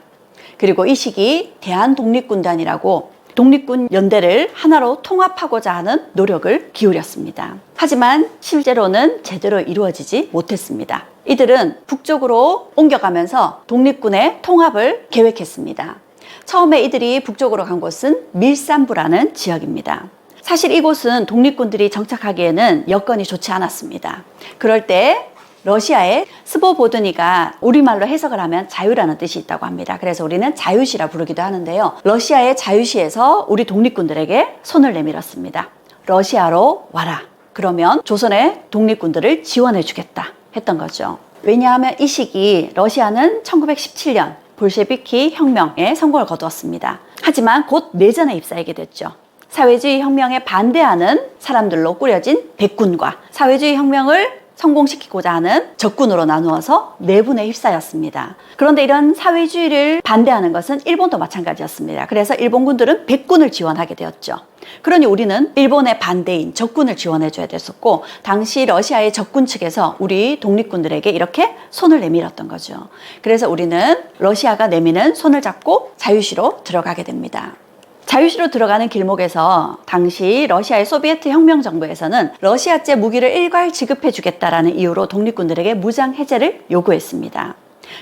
그리고 이 시기 대한독립군단이라고 독립군 연대를 하나로 통합하고자 하는 노력을 기울였습니다. 하지만 실제로는 제대로 이루어지지 못했습니다. 이들은 북쪽으로 옮겨가면서 독립군의 통합을 계획했습니다. 처음에 이들이 북쪽으로 간 곳은 밀산부라는 지역입니다. 사실 이곳은 독립군들이 정착하기에는 여건이 좋지 않았습니다. 그럴 때 러시아의 스보보드니가 우리말로 해석을 하면 자유라는 뜻이 있다고 합니다. 그래서 우리는 자유시라 부르기도 하는데요. 러시아의 자유시에서 우리 독립군들에게 손을 내밀었습니다. 러시아로 와라. 그러면 조선의 독립군들을 지원해 주겠다 했던 거죠. 왜냐하면 이 시기 러시아는 1917년 볼셰비키 혁명에 성공을 거두었습니다. 하지만 곧 내전에 휩싸이게 됐죠. 사회주의 혁명에 반대하는 사람들로 꾸려진 백군과 사회주의 혁명을 성공시키고자 하는 적군으로 나누어서 내분에 휩싸였습니다. 그런데 이런 사회주의를 반대하는 것은 일본도 마찬가지였습니다. 그래서 일본군들은 백군을 지원하게 되었죠. 그러니 우리는 일본의 반대인 적군을 지원해줘야 됐었고, 당시 러시아의 적군 측에서 우리 독립군들에게 이렇게 손을 내밀었던 거죠. 그래서 우리는 러시아가 내미는 손을 잡고 자유시로 들어가게 됩니다. 자유시로 들어가는 길목에서 당시 러시아의 소비에트 혁명정부에서는 러시아제 무기를 일괄 지급해 주겠다라는 이유로 독립군들에게 무장 해제를 요구했습니다.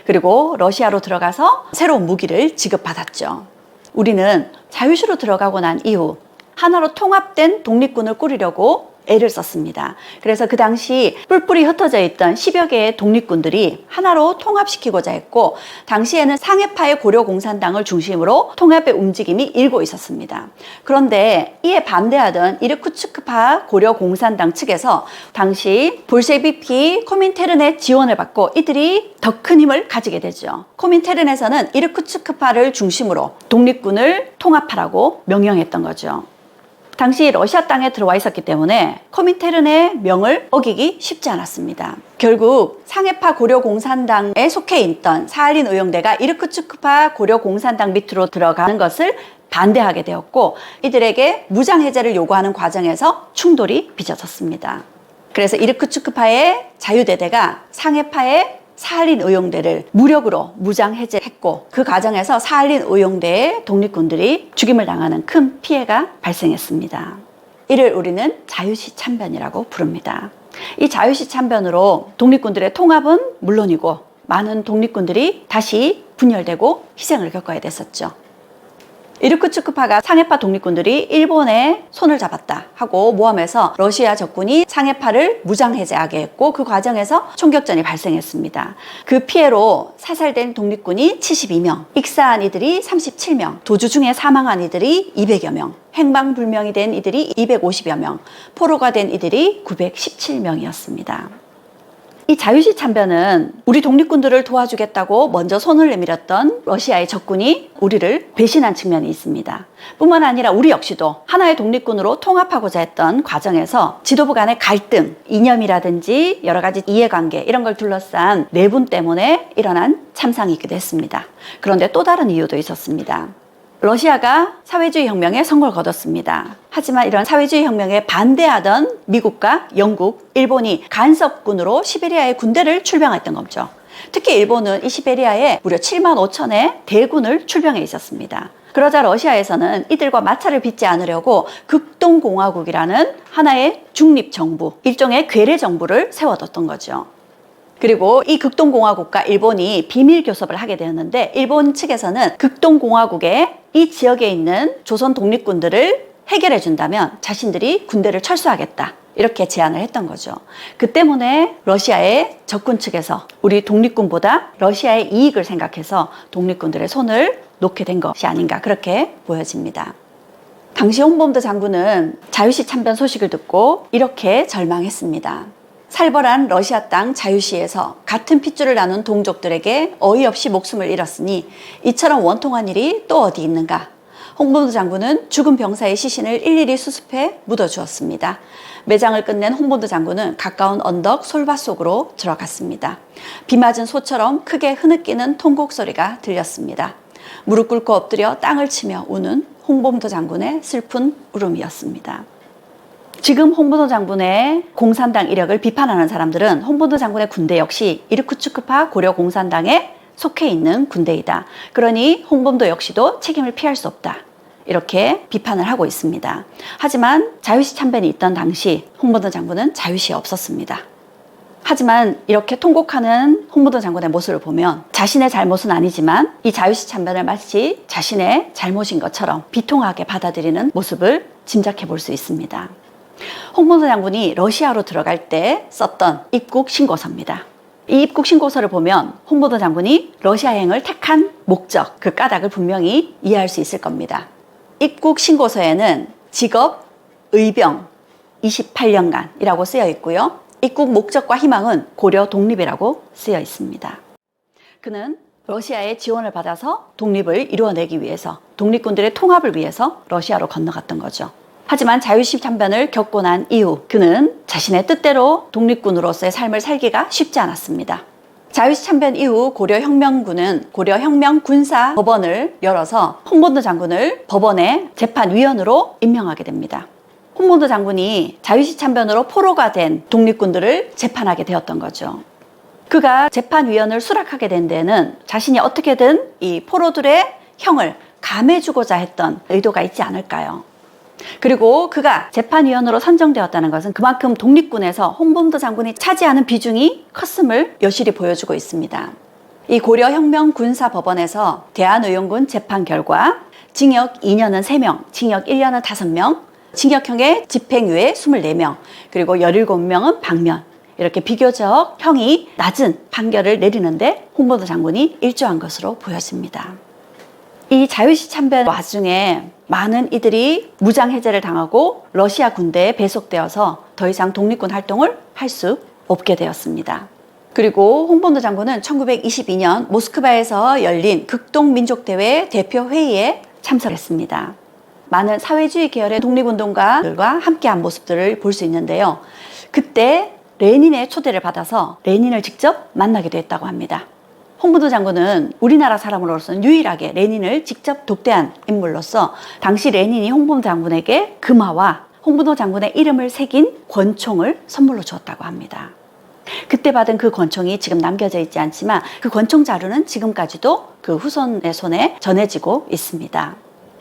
그리고 러시아로 들어가서 새로운 무기를 지급받았죠. 우리는 자유시로 들어가고 난 이후 하나로 통합된 독립군을 꾸리려고 애를 썼습니다. 그래서 그 당시 뿔뿔이 흩어져 있던 10여 개의 독립군들이 하나로 통합시키고자 했고, 당시에는 상해파의 고려공산당을 중심으로 통합의 움직임이 일고 있었습니다. 그런데 이에 반대하던 이르쿠츠크파 고려공산당 측에서 당시 볼셰비키 코민테른의 지원을 받고 이들이 더 큰 힘을 가지게 되죠. 코민테른에서는 이르쿠츠크파를 중심으로 독립군을 통합하라고 명령했던 거죠. 당시 러시아 땅에 들어와 있었기 때문에 코민테른의 명을 어기기 쉽지 않았습니다. 결국 상해파 고려공산당에 속해 있던 사할린 의용대가 이르쿠츠크파 고려공산당 밑으로 들어가는 것을 반대하게 되었고, 이들에게 무장해제를 요구하는 과정에서 충돌이 빚어졌습니다. 그래서 이르쿠츠크파의 자유대대가 상해파의 사할린 의용대를 무력으로 무장해제했고, 그 과정에서 사할린 의용대의 독립군들이 죽임을 당하는 큰 피해가 발생했습니다. 이를 우리는 자유시 참변이라고 부릅니다. 이 자유시 참변으로 독립군들의 통합은 물론이고 많은 독립군들이 다시 분열되고 희생을 겪어야 됐었죠. 이르쿠츠크파가 상해파 독립군들이 일본에 손을 잡았다 하고 모함해서 러시아 적군이 상해파를 무장해제하게 했고, 그 과정에서 총격전이 발생했습니다. 그 피해로 사살된 독립군이 72명, 익사한 이들이 37명, 도주 중에 사망한 이들이 200여 명, 행방불명이 된 이들이 250여 명, 포로가 된 이들이 917명이었습니다. 이 자유시 참변은 우리 독립군들을 도와주겠다고 먼저 손을 내밀었던 러시아의 적군이 우리를 배신한 측면이 있습니다. 뿐만 아니라 우리 역시도 하나의 독립군으로 통합하고자 했던 과정에서 지도부 간의 갈등, 이념이라든지 여러 가지 이해관계 이런 걸 둘러싼 내분 때문에 일어난 참상이기도 했습니다. 그런데 또 다른 이유도 있었습니다. 러시아가 사회주의 혁명에 성공을 거뒀습니다. 하지만 이런 사회주의 혁명에 반대하던 미국과 영국, 일본이 간섭군으로 시베리아의 군대를 출병했던 거죠. 특히 일본은 이 시베리아에 무려 7만 5천의 대군을 출병해 있었습니다. 그러자 러시아에서는 이들과 마찰을 빚지 않으려고 극동공화국이라는 하나의 중립정부, 일종의 괴뢰정부를 세워뒀던 거죠. 그리고 이 극동공화국과 일본이 비밀 교섭을 하게 되었는데, 일본 측에서는 극동공화국의 이 지역에 있는 조선 독립군들을 해결해 준다면 자신들이 군대를 철수하겠다, 이렇게 제안을 했던 거죠. 그 때문에 러시아의 적군 측에서 우리 독립군보다 러시아의 이익을 생각해서 독립군들의 손을 놓게 된 것이 아닌가, 그렇게 보여집니다. 당시 홍범도 장군은 자유시 참변 소식을 듣고 이렇게 절망했습니다. 살벌한 러시아 땅 자유시에서 같은 핏줄을 나눈 동족들에게 어이없이 목숨을 잃었으니 이처럼 원통한 일이 또 어디 있는가. 홍범도 장군은 죽은 병사의 시신을 일일이 수습해 묻어주었습니다. 매장을 끝낸 홍범도 장군은 가까운 언덕 솔밭 속으로 들어갔습니다. 비 맞은 소처럼 크게 흐느끼는 통곡 소리가 들렸습니다. 무릎 꿇고 엎드려 땅을 치며 우는 홍범도 장군의 슬픈 울음이었습니다. 지금 홍범도 장군의 공산당 이력을 비판하는 사람들은 홍범도 장군의 군대 역시 이르쿠츠크파 고려공산당에 속해 있는 군대이다. 그러니 홍범도 역시도 책임을 피할 수 없다, 이렇게 비판을 하고 있습니다. 하지만 자유시 참변이 있던 당시 홍범도 장군은 자유시에 없었습니다. 하지만 이렇게 통곡하는 홍범도 장군의 모습을 보면 자신의 잘못은 아니지만 이 자유시 참변을 마치 자신의 잘못인 것처럼 비통하게 받아들이는 모습을 짐작해 볼 수 있습니다. 홍범도 장군이 러시아로 들어갈 때 썼던 입국 신고서입니다. 이 입국 신고서를 보면 홍범도 장군이 러시아행을 택한 목적, 그 까닭을 분명히 이해할 수 있을 겁니다. 입국 신고서에는 직업, 의병, 28년간이라고 쓰여 있고요. 입국 목적과 희망은 고려 독립이라고 쓰여 있습니다. 그는 러시아의 지원을 받아서 독립을 이루어내기 위해서, 독립군들의 통합을 위해서 러시아로 건너갔던 거죠. 하지만 자유시 참변을 겪고 난 이후 그는 자신의 뜻대로 독립군으로서의 삶을 살기가 쉽지 않았습니다. 자유시 참변 이후 고려혁명군은 고려혁명군사법원을 열어서 홍범도 장군을 법원의 재판위원으로 임명하게 됩니다. 홍범도 장군이 자유시 참변으로 포로가 된 독립군들을 재판하게 되었던 거죠. 그가 재판위원을 수락하게 된 데는 자신이 어떻게든 이 포로들의 형을 감해주고자 했던 의도가 있지 않을까요? 그리고 그가 재판위원으로 선정되었다는 것은 그만큼 독립군에서 홍범도 장군이 차지하는 비중이 컸음을 여실히 보여주고 있습니다. 이 고려혁명군사법원에서 대한의용군 재판 결과 징역 2년은 3명, 징역 1년은 5명, 징역형의 집행유예 24명, 그리고 17명은 방면, 이렇게 비교적 형이 낮은 판결을 내리는데 홍범도 장군이 일조한 것으로 보여집니다. 이 자유시 참변 와중에 많은 이들이 무장해제를 당하고 러시아 군대에 배속되어서 더 이상 독립군 활동을 할 수 없게 되었습니다. 그리고 홍범도 장군은 1922년 모스크바에서 열린 극동민족대회 대표회의에 참석했습니다. 많은 사회주의 계열의 독립운동가들과 함께한 모습들을 볼 수 있는데요. 그때 레닌의 초대를 받아서 레닌을 직접 만나기도 했다고 합니다. 홍범도 장군은 우리나라 사람으로서는 유일하게 레닌을 직접 독대한 인물로서 당시 레닌이 홍범도 장군에게 금화와 홍범도 장군의 이름을 새긴 권총을 선물로 주었다고 합니다. 그때 받은 그 권총이 지금 남겨져 있지 않지만 그 권총 자료는 지금까지도 그 후손의 손에 전해지고 있습니다.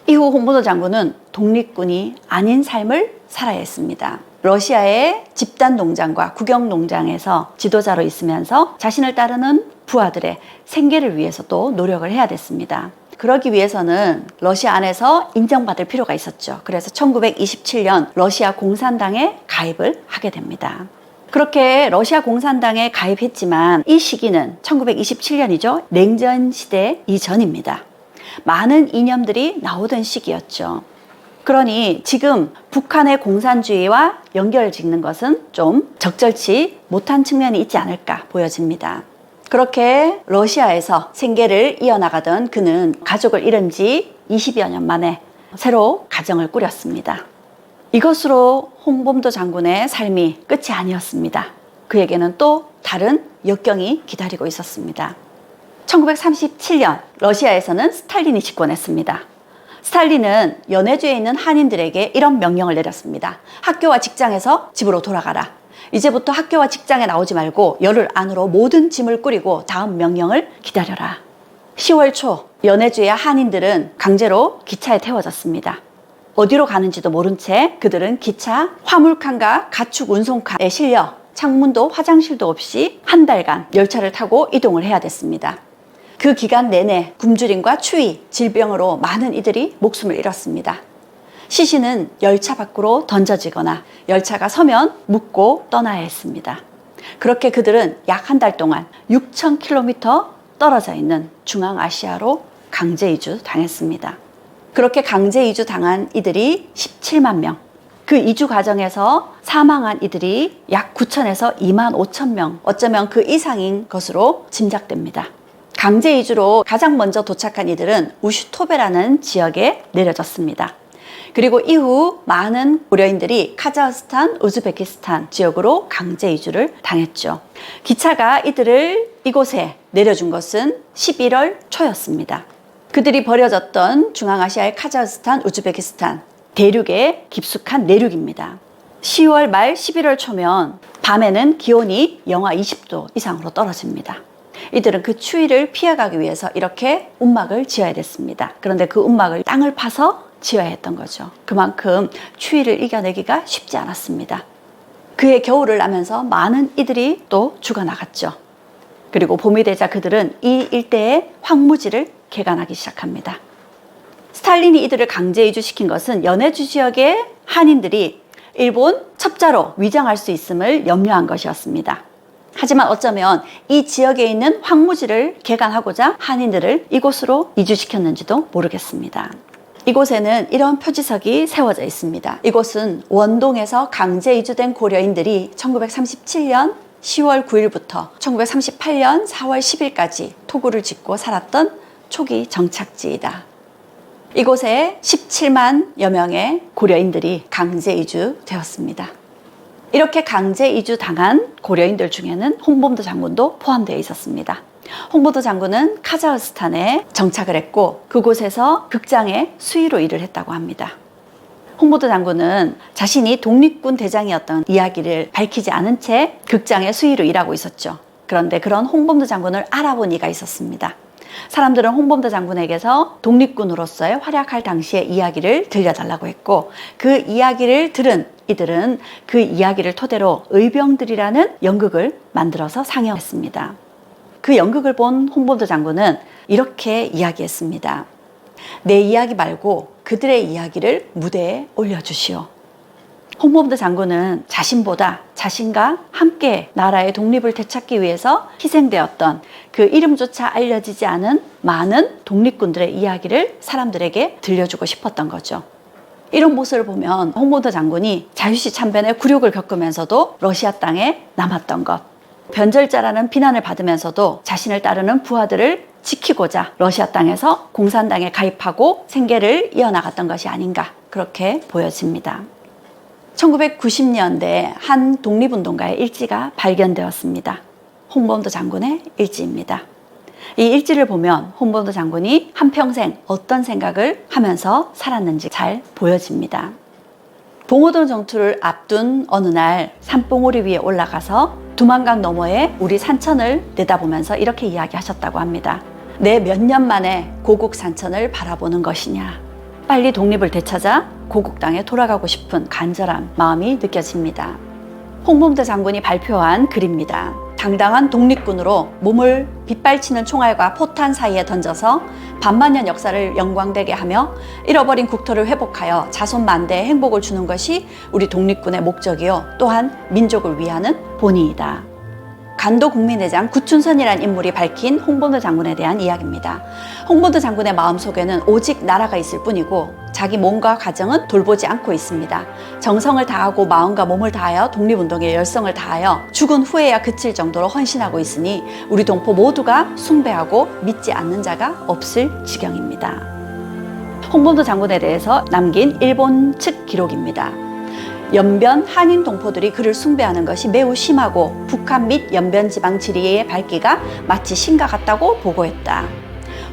이후 홍범도 장군은 독립군이 아닌 삶을 살아야 했습니다. 러시아의 집단 농장과 국영 농장에서 지도자로 있으면서 자신을 따르는 부하들의 생계를 위해서 또 노력을 해야 됐습니다. 그러기 위해서는 러시아 안에서 인정받을 필요가 있었죠. 그래서 1927년 러시아 공산당에 가입을 하게 됩니다. 그렇게 러시아 공산당에 가입했지만 이 시기는 1927년이죠. 냉전 시대 이전입니다. 많은 이념들이 나오던 시기였죠. 그러니 지금 북한의 공산주의와 연결을 짓는 것은 좀 적절치 못한 측면이 있지 않을까 보여집니다. 그렇게 러시아에서 생계를 이어나가던 그는 가족을 잃은 지 20여 년 만에 새로 가정을 꾸렸습니다. 이것으로 홍범도 장군의 삶이 끝이 아니었습니다. 그에게는 또 다른 역경이 기다리고 있었습니다. 1937년 러시아에서는 스탈린이 집권했습니다. 스탈린은 연해주에 있는 한인들에게 이런 명령을 내렸습니다. 학교와 직장에서 집으로 돌아가라. 이제부터 학교와 직장에 나오지 말고 열흘 안으로 모든 짐을 꾸리고 다음 명령을 기다려라. 10월 초 연해주의 한인들은 강제로 기차에 태워졌습니다. 어디로 가는지도 모른 채 그들은 기차, 화물칸과 가축 운송칸에 실려 창문도 화장실도 없이 한 달간 열차를 타고 이동을 해야 됐습니다. 그 기간 내내 굶주림과 추위, 질병으로 많은 이들이 목숨을 잃었습니다. 시신은 열차 밖으로 던져지거나 열차가 서면 묻고 떠나야 했습니다. 그렇게 그들은 약 한 달 동안 6,000km 떨어져 있는 중앙아시아로 강제 이주 당했습니다. 그렇게 강제 이주 당한 이들이 17만 명. 그 이주 과정에서 사망한 이들이 약 9,000에서 2만 5천 명, 어쩌면 그 이상인 것으로 짐작됩니다. 강제 이주로 가장 먼저 도착한 이들은 우슈토베라는 지역에 내려졌습니다. 그리고 이후 많은 고려인들이 카자흐스탄, 우즈베키스탄 지역으로 강제 이주를 당했죠. 기차가 이들을 이곳에 내려준 것은 11월 초였습니다. 그들이 버려졌던 중앙아시아의 카자흐스탄, 우즈베키스탄 대륙의 깊숙한 내륙입니다. 10월 말 11월 초면 밤에는 기온이 영하 20도 이상으로 떨어집니다. 이들은 그 추위를 피해가기 위해서 이렇게 움막을 지어야 됐습니다. 그런데 그 움막을 땅을 파서 지어야 했던 거죠. 그만큼 추위를 이겨내기가 쉽지 않았습니다. 그의 겨울을 나면서 많은 이들이 또 죽어나갔죠. 그리고 봄이 되자 그들은 이 일대의 황무지를 개간하기 시작합니다. 스탈린이 이들을 강제 이주시킨 것은 연해주 지역의 한인들이 일본 첩자로 위장할 수 있음을 염려한 것이었습니다. 하지만 어쩌면 이 지역에 있는 황무지를 개간하고자 한인들을 이곳으로 이주시켰는지도 모르겠습니다. 이곳에는 이런 표지석이 세워져 있습니다. 이곳은 원동에서 강제 이주된 고려인들이 1937년 10월 9일부터 1938년 4월 10일까지 토구를 짓고 살았던 초기 정착지이다. 이곳에 17만여 명의 고려인들이 강제 이주되었습니다. 이렇게 강제 이주 당한 고려인들 중에는 홍범도 장군도 포함되어 있었습니다. 홍범도 장군은 카자흐스탄에 정착을 했고 그곳에서 극장의 수위로 일을 했다고 합니다. 홍범도 장군은 자신이 독립군 대장이었던 이야기를 밝히지 않은 채 극장의 수위로 일하고 있었죠. 그런데 그런 홍범도 장군을 알아본 이가 있었습니다. 사람들은 홍범도 장군에게서 독립군으로서의 활약할 당시의 이야기를 들려달라고 했고 그 이야기를 들은 이들은 그 이야기를 토대로 의병들이라는 연극을 만들어서 상영했습니다. 그 연극을 본 홍범도 장군은 이렇게 이야기했습니다. 내 이야기 말고 그들의 이야기를 무대에 올려주시오. 홍범도 장군은 자신보다 자신과 함께 나라의 독립을 되찾기 위해서 희생되었던 그 이름조차 알려지지 않은 많은 독립군들의 이야기를 사람들에게 들려주고 싶었던 거죠. 이런 모습을 보면 홍범도 장군이 자유시 참변의 굴욕을 겪으면서도 러시아 땅에 남았던 것, 변절자라는 비난을 받으면서도 자신을 따르는 부하들을 지키고자 러시아 땅에서 공산당에 가입하고 생계를 이어나갔던 것이 아닌가 그렇게 보여집니다. 1990년대에 한 독립운동가의 일지가 발견되었습니다. 홍범도 장군의 일지입니다. 이 일지를 보면 홍범도 장군이 한평생 어떤 생각을 하면서 살았는지 잘 보여집니다. 봉오동 전투를 앞둔 어느 날 산봉우리 위에 올라가서 두만강 너머에 우리 산천을 내다보면서 이렇게 이야기하셨다고 합니다. 내 몇 년 만에 고국 산천을 바라보는 것이냐. 빨리 독립을 되찾아 고국 땅에 돌아가고 싶은 간절한 마음이 느껴집니다. 홍범도 장군이 발표한 글입니다. 당당한 독립군으로 몸을 빗발치는 총알과 포탄 사이에 던져서 반만년 역사를 영광되게 하며 잃어버린 국토를 회복하여 자손 만대에 행복을 주는 것이 우리 독립군의 목적이요 또한 민족을 위하는 본의이다. 간도 국민대장 구춘선이라는 인물이 밝힌 홍범도 장군에 대한 이야기입니다. 홍범도 장군의 마음속에는 오직 나라가 있을 뿐이고 자기 몸과 가정은 돌보지 않고 있습니다. 정성을 다하고 마음과 몸을 다하여 독립운동에 열성을 다하여 죽은 후에야 그칠 정도로 헌신하고 있으니 우리 동포 모두가 숭배하고 믿지 않는 자가 없을 지경입니다. 홍범도 장군에 대해서 남긴 일본 측 기록입니다. 연변 한인 동포들이 그를 숭배하는 것이 매우 심하고 북한 및 연변 지방 지리의 밝기가 마치 신과 같다고 보고했다.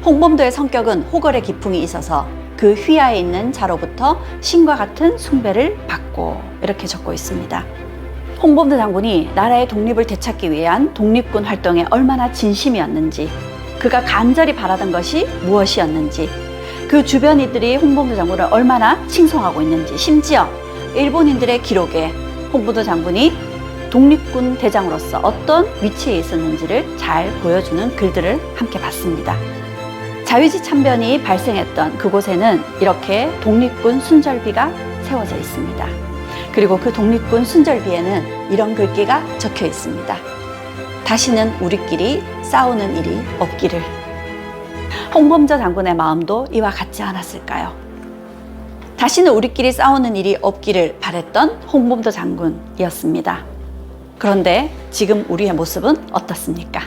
홍범도의 성격은 호걸의 기풍이 있어서 그 휘하에 있는 자로부터 신과 같은 숭배를 받고 이렇게 적고 있습니다. 홍범도 장군이 나라의 독립을 되찾기 위한 독립군 활동에 얼마나 진심이었는지 그가 간절히 바라던 것이 무엇이었는지 그 주변 이들이 홍범도 장군을 얼마나 칭송하고 있는지 심지어 일본인들의 기록에 홍범도 장군이 독립군 대장으로서 어떤 위치에 있었는지를 잘 보여주는 글들을 함께 봤습니다. 자유지 참변이 발생했던 그곳에는 이렇게 독립군 순절비가 세워져 있습니다. 그리고 그 독립군 순절비에는 이런 글귀가 적혀 있습니다. 다시는 우리끼리 싸우는 일이 없기를. 홍범도 장군의 마음도 이와 같지 않았을까요? 다시는 우리끼리 싸우는 일이 없기를 바랬던 홍범도 장군이었습니다. 그런데 지금 우리의 모습은 어떻습니까?